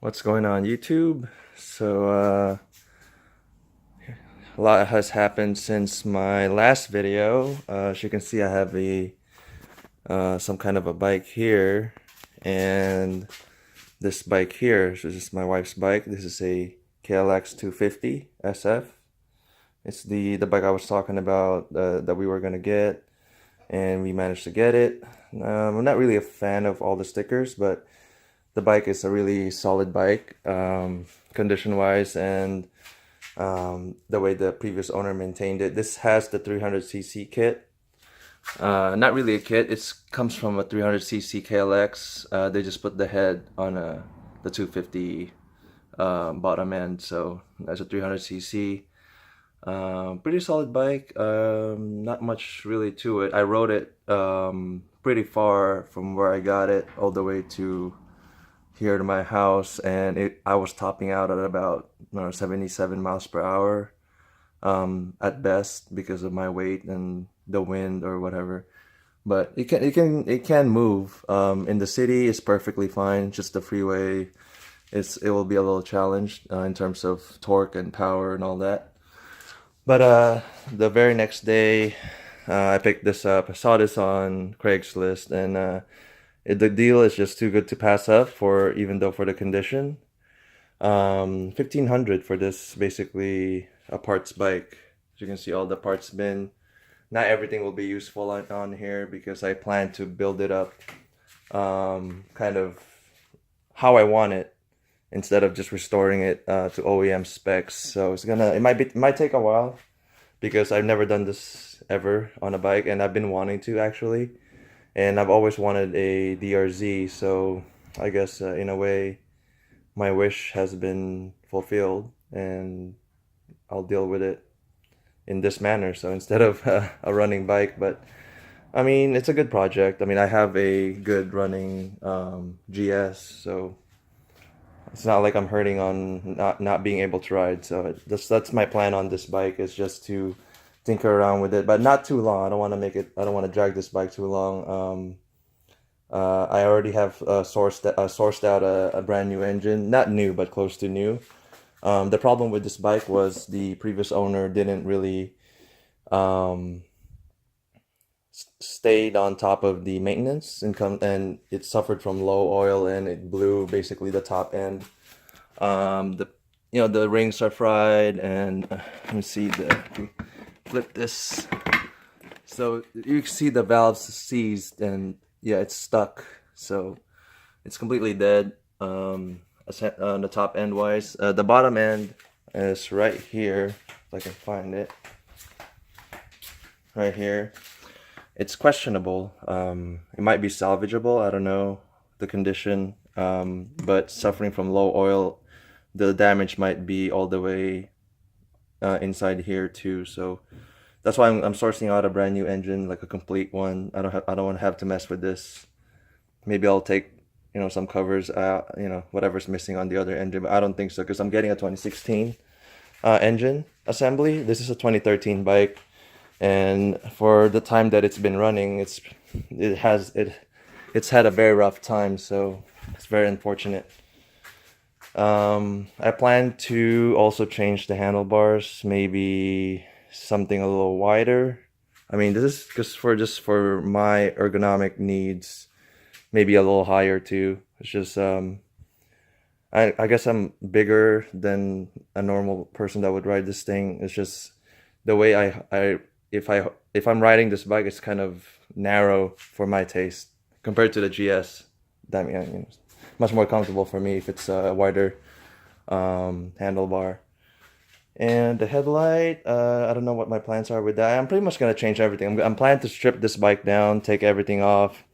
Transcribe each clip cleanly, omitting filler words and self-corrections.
What's going on YouTube? A lot has happened since my last video. As you can see, I have a some kind of a bike here, and this bike here. So this is my wife's bike. This is a KLX250SF. It's the bike I was talking about that we were gonna get, and we managed to get it. I'm not really a fan of all the stickers, but the bike is a really solid bike, condition wise, and the way the previous owner maintained it. This has the 300cc kit. Not really a kit, it comes from a 300cc KLX. They just put the head on the 250 bottom end, so that's a 300cc. Pretty solid bike. Not much really to it. I rode it pretty far from where I got it all the way to here to my house, and I was topping out at about 77 miles per hour at best because of my weight and the wind or whatever. But it can move. In the city it's perfectly fine. Just the freeway, it will be a little challenged in terms of torque and power and all that. But the very next day, I picked this up. I saw this on Craigslist, and the deal is just too good to pass up, for even though for the condition. 1500 for this, basically a parts bike. As you can see, all the parts bin. Not everything will be useful on here because I plan to build it up kind of how I want it, instead of just restoring it to OEM specs. So it might take a while because I've never done this ever on a bike, and I've been wanting to actually. And I've always wanted a DRZ, so I guess in a way my wish has been fulfilled, and I'll deal with it in this manner. So instead of a running bike, but I mean, it's a good project. I mean, I have a good running GS, so it's not like I'm hurting on not being able to ride. So that's my plan on this bike, is just to tinker around with it, but not too long. I don't want to drag this bike too long. I already have sourced out a brand new engine, not new, but close to new. The problem with this bike was the previous owner didn't really stayed on top of the maintenance and it suffered from low oil, and it blew basically the top end. The rings are fried, and let me see flip this, so you can see the valves seized, and yeah, it's stuck, so it's completely dead on the top end wise. The bottom end is right here, if I can find it, right here. It's questionable. It might be salvageable, I don't know the condition, but suffering from low oil, the damage might be all the way inside here too. So that's why I'm sourcing out a brand new engine, like a complete one. I don't want to have to mess with this. Maybe I'll take some covers out, whatever's missing on the other engine, but I don't think so, because I'm getting a 2016 engine assembly. This is a 2013 bike, and for the time that it's been running, it's had a very rough time, so it's very unfortunate. I plan to also change the handlebars, maybe something a little wider. I mean, this is just for my ergonomic needs, maybe a little higher too. It's just I guess I'm bigger than a normal person that would ride this thing. It's just the way if I'm riding this bike, it's kind of narrow for my taste compared to the GS. That means much more comfortable for me if it's a wider handlebar. And the headlight, I don't know what my plans are with that. I'm pretty much going to change everything. I'm planning to strip this bike down, take everything off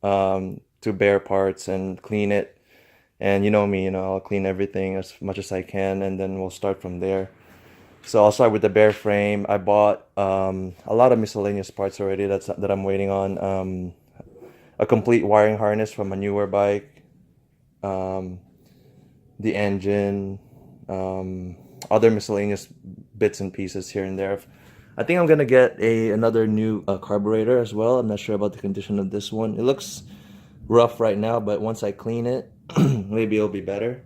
to bare parts, and clean it. And you know me, I'll clean everything as much as I can, and then we'll start from there. So I'll start with the bare frame. I bought a lot of miscellaneous parts already that I'm waiting on. A complete wiring harness from a newer bike, the engine, other miscellaneous bits and pieces here and there. I think I'm gonna get another new carburetor as well. I'm not sure about the condition of this one. It looks rough right now, but once I clean it, maybe it'll be better.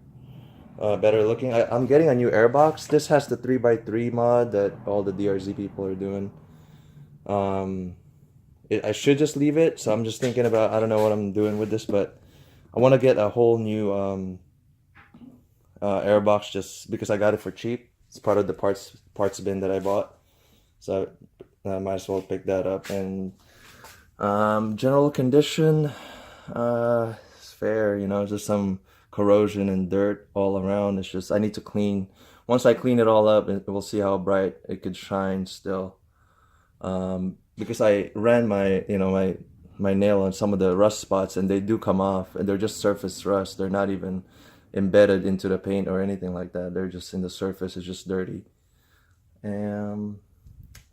better looking. I'm getting a new airbox. This has the 3x3 mod that all the DRZ people are doing. Um, I should just leave it, so I'm just thinking about, I don't know what I'm doing with this, but I want to get a whole new airbox just because I got it for cheap. It's part of the parts bin that I bought, so I might as well pick that up. And general condition, it's fair, you know, just some corrosion and dirt all around. It's just I need to clean. Once I clean it all up, we'll see how bright it could shine still. Because I ran my, you know, my nail on some of the rust spots, and they do come off, and they're just surface rust. They're not even embedded into the paint or anything like that. They're just in the surface. It's just dirty. And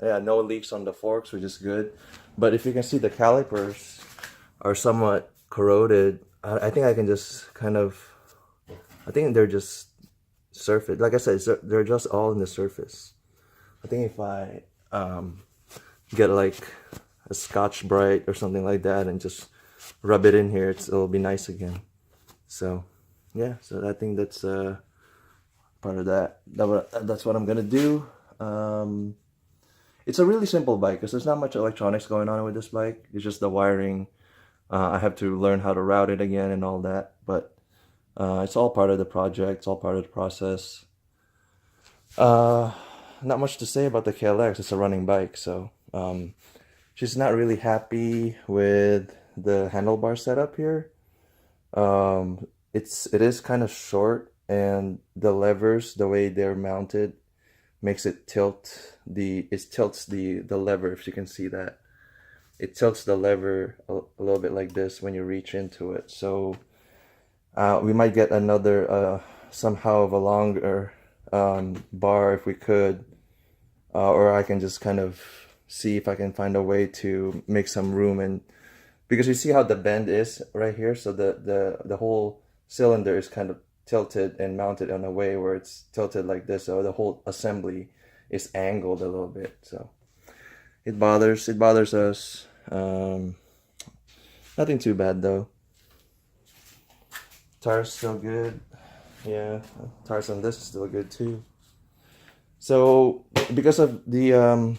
yeah, no leaks on the forks, which is good. But if you can see, the calipers are somewhat corroded. I think I can just kind of, I think they're just surface. Like I said, they're just all in the surface. I think if I get like a Scotch Brite or something like that and just rub it in here, it'll be nice again. So yeah, so I think that's part of that. That's what I'm gonna do. It's a really simple bike because there's not much electronics going on with this bike. It's just the wiring. I have to learn how to route it again and all that, but it's all part of the project. It's all part of the process. Not much to say about the KLX. It's a running bike, so she's not really happy with the handlebar setup here. It is kind of short, and the levers, the way they're mounted, makes it tilts the lever. If you can see that, it tilts the lever a little bit like this when you reach into it. So we might get another somehow of a longer bar if we could, or I can just kind of see if I can find a way to make some room. And because you see how the bend is right here, so the whole cylinder is kind of tilted and mounted in a way where it's tilted like this, so the whole assembly is angled a little bit, so it bothers us. Nothing too bad though. Tires still good. Yeah, tires on this is still good too. So because of the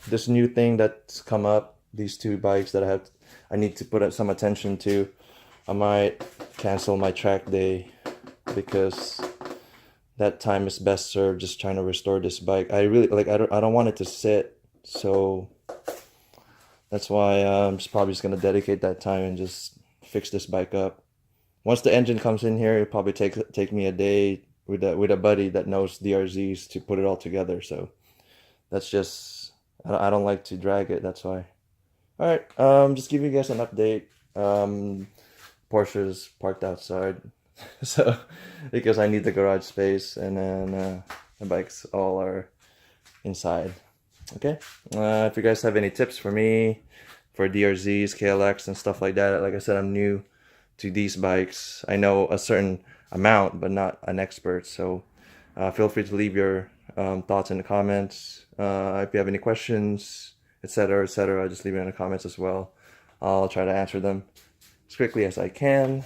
this new thing that's come up, these two bikes that I need to put some attention to, I might cancel my track day because that time is best served just trying to restore this bike. I really like, I don't want it to sit, so that's why I'm probably just gonna dedicate that time and just fix this bike up. Once the engine comes in here, it'll probably take me a day with a buddy that knows DRZs to put it all together. So that's just, I don't like to drag it, that's why. All right, just give you guys an update. Porsche's parked outside, so because I need the garage space, and then the bikes all are inside. Okay, if you guys have any tips for me for DRZs, KLX, and stuff like that, like I said, I'm new to these bikes. I know a certain amount, but not an expert. So feel free to leave your thoughts in the comments. If you have any questions, etc., etc., just leave it in the comments as well. I'll try to answer them as quickly as I can.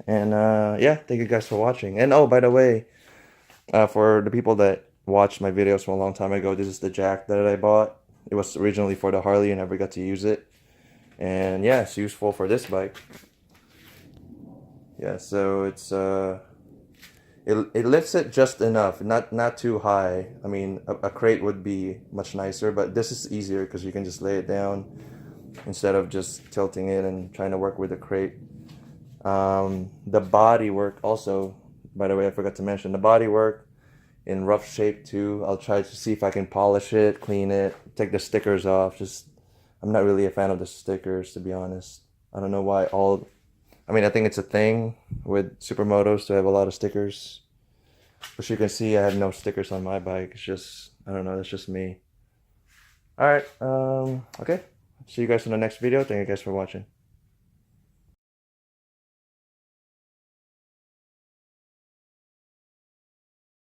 And yeah, thank you guys for watching. And oh, by the way, for the people that watched my videos from a long time ago, this is the jack that I bought. It was originally for the Harley and never got to use it. And yeah, it's useful for this bike. Yeah, so it's it lifts it just enough, not too high. I mean, a crate would be much nicer, but this is easier because you can just lay it down instead of just tilting it and trying to work with the crate. The body work also, by the way, I forgot to mention, the body work in rough shape too. I'll try to see if I can polish it, clean it, take the stickers off. I'm not really a fan of the stickers, to be honest. I don't know why I mean, I think it's a thing with supermotos to have a lot of stickers. As you can see, I have no stickers on my bike. It's just, I don't know, that's just me. Alright, okay. See you guys in the next video. Thank you guys for watching.